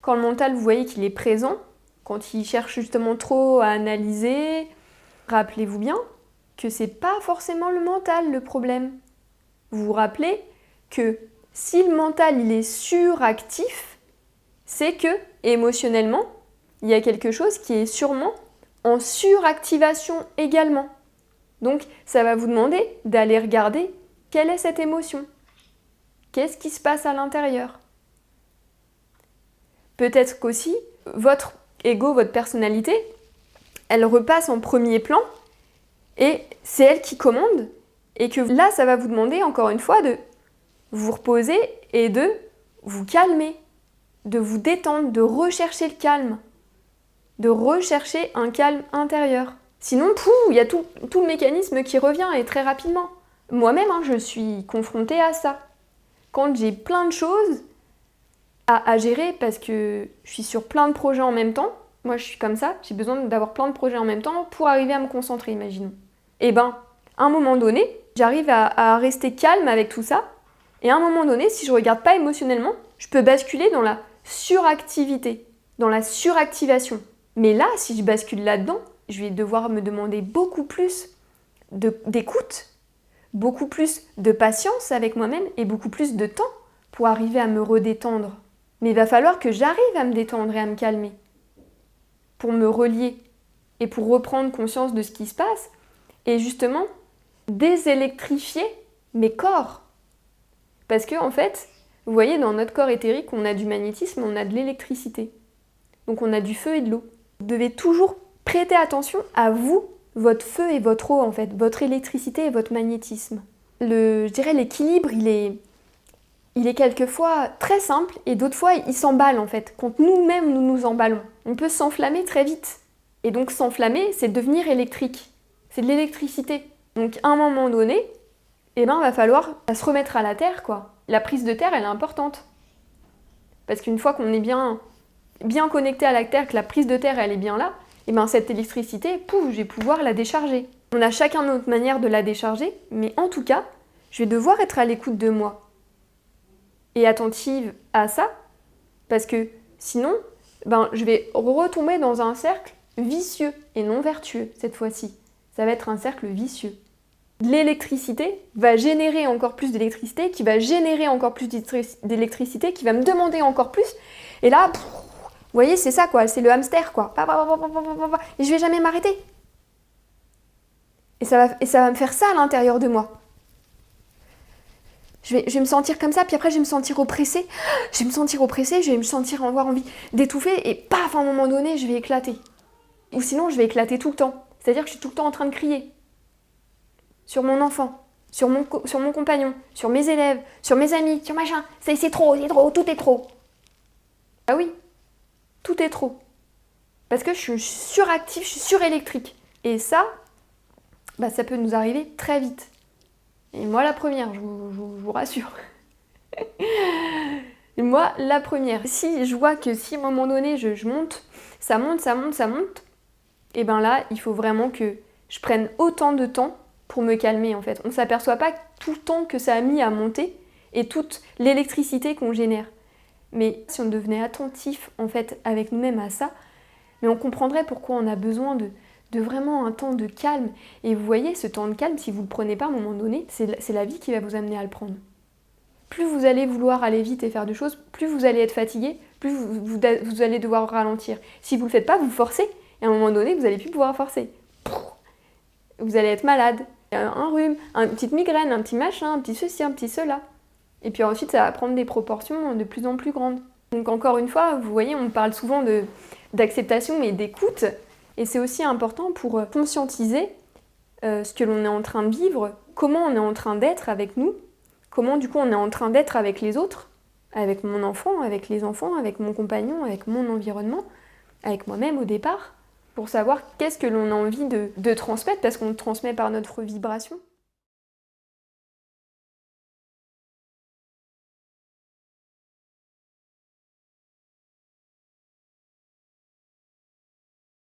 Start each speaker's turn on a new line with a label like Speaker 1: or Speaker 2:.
Speaker 1: Quand le mental, vous voyez qu'il est présent, quand il cherche justement trop à analyser, rappelez-vous bien que c'est pas forcément le mental le problème. Vous vous rappelez que si le mental il est suractif, c'est que émotionnellement, il y a quelque chose qui est sûrement en suractivation également. Donc ça va vous demander d'aller regarder quelle est cette émotion. Qu'est-ce qui se passe à l'intérieur? Peut-être qu'aussi, votre ego, votre personnalité, elle repasse en premier plan et c'est elle qui commande. Et que là, ça va vous demander encore une fois de vous reposer et de vous calmer, de vous détendre, de rechercher le calme, de rechercher un calme intérieur. Sinon, il y a tout le mécanisme qui revient et très rapidement. Moi-même, je suis confrontée à ça. Quand j'ai plein de choses à gérer parce que je suis sur plein de projets en même temps, moi je suis comme ça, j'ai besoin d'avoir plein de projets en même temps pour arriver à me concentrer, imaginons. Et à un moment donné, j'arrive à rester calme avec tout ça, et à un moment donné, si je regarde pas émotionnellement, je peux basculer dans la suractivité, dans la suractivation. Mais là, si je bascule là-dedans, je vais devoir me demander beaucoup plus d'écoute, beaucoup plus de patience avec moi-même et beaucoup plus de temps pour arriver à me redétendre. Mais il va falloir que j'arrive à me détendre et à me calmer pour me relier et pour reprendre conscience de ce qui se passe et justement désélectrifier mes corps. Parce que en fait, vous voyez, dans notre corps éthérique, on a du magnétisme, on a de l'électricité. Donc on a du feu et de l'eau. Vous devez toujours prêter attention à vous, votre feu et votre eau en fait, votre électricité et votre magnétisme. Je dirais l'équilibre, il est quelquefois très simple et d'autres fois il s'emballe en fait. Quand nous-mêmes nous nous emballons, on peut s'enflammer très vite. Et donc s'enflammer, c'est devenir électrique. C'est de l'électricité. Donc à un moment donné, va falloir se remettre à la terre quoi. La prise de terre, elle est importante. Parce qu'une fois qu'on est bien connecté à la terre, que la prise de terre elle est bien là, cette électricité, je vais pouvoir la décharger. On a chacun notre manière de la décharger, mais en tout cas, je vais devoir être à l'écoute de moi. Et attentive à ça, parce que sinon, je vais retomber dans un cercle vicieux et non vertueux cette fois-ci. Ça va être un cercle vicieux. L'électricité va générer encore plus d'électricité, qui va générer encore plus d'électricité, qui va me demander encore plus. Et là, vous voyez, c'est ça quoi, c'est le hamster quoi. Et je vais jamais m'arrêter. Et ça va me faire ça à l'intérieur de moi. Je vais me sentir comme ça, puis après je vais me sentir oppressée. Je vais me sentir avoir envie d'étouffer, et paf, à un moment donné, je vais éclater. Ou sinon, je vais éclater tout le temps. C'est-à-dire que je suis tout le temps en train de crier. Sur mon enfant, sur mon compagnon, sur mes élèves, sur mes amis, sur machin. C'est trop, tout est trop. Ah oui, tout est trop. Parce que je suis suractive, je suis surélectrique. Et ça, ça peut nous arriver très vite. Et moi la première, je vous rassure. Et moi la première. Si je vois que si à un moment donné je monte, ça monte, et là, il faut vraiment que je prenne autant de temps pour me calmer en fait. On ne s'aperçoit pas tout le temps que ça a mis à monter et toute l'électricité qu'on génère. Mais si on devenait attentif en fait avec nous-mêmes à ça, mais on comprendrait pourquoi on a besoin de vraiment un temps de calme. Et vous voyez, ce temps de calme, si vous ne le prenez pas à un moment donné, c'est la vie qui va vous amener à le prendre. Plus vous allez vouloir aller vite et faire des choses, plus vous allez être fatigué, plus vous allez devoir ralentir. Si vous ne le faites pas, vous forcez, et à un moment donné, vous n'allez plus pouvoir forcer. Vous allez être malade, un rhume, une petite migraine, un petit machin, un petit ceci, un petit cela. Et puis ensuite, ça va prendre des proportions de plus en plus grandes. Donc encore une fois, vous voyez, on parle souvent d'acceptation et d'écoute. Et c'est aussi important pour conscientiser ce que l'on est en train de vivre, comment on est en train d'être avec nous, comment du coup on est en train d'être avec les autres, avec mon enfant, avec les enfants, avec mon compagnon, avec mon environnement, avec moi-même au départ, pour savoir qu'est-ce que l'on a envie de transmettre, parce qu'on transmet par notre vibration.